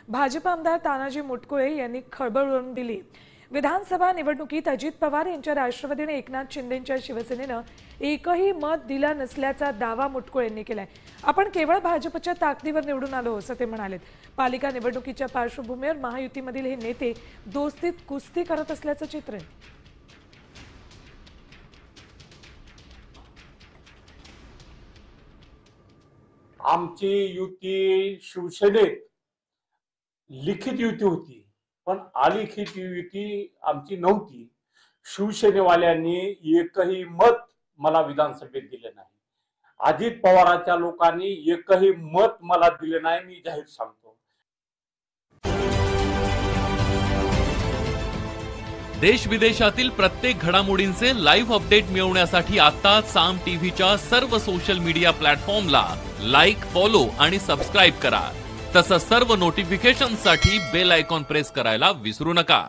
भाजप आमदार तानाजी मुटकुळे यांनी खळबळ उडवून दिली। विधानसभा निवडणुकीत अजित पवार यांच्या राष्ट्रवादीने एकनाथ शिंदेंच्या शिवसेनेनं एकही मत दिलं नसल्याचा दावा मुटकुळेंनी केलाय। आपण केवळ भाजपच्या ताकदीवर निवडून आलो असं ते म्हणाले। पालिका निवडणुकीच्या पार्श्वभूमीवर महायुतीमधील हे नेते दोस्तीत कुस्ती करत असल्याचं चित्र आहे। आमची युती शिवसेनेत लिखित युती होती, पण अलिखित युती आमची नव्हती। शिवसेनेवाल्यांनी एकही मत मला विधानसभेत दिले नाही। अजित पवारांच्या लोकांनी एकही मत मला दिले नाही, मी जाहीर सांगतो। देश विदेशातील प्रत्येक घडामोडींचे लाईव्ह अपडेट मिळवण्यासाठी आता साम टीव्हीच्या सर्व सोशल मीडिया प्लॅटफॉर्मला लाईक, फॉलो आणि सबस्क्राईब करा। तसंच सर्व नोटिफिकेशनसाठी बेल आयकॉन प्रेस करायला विसरू नका।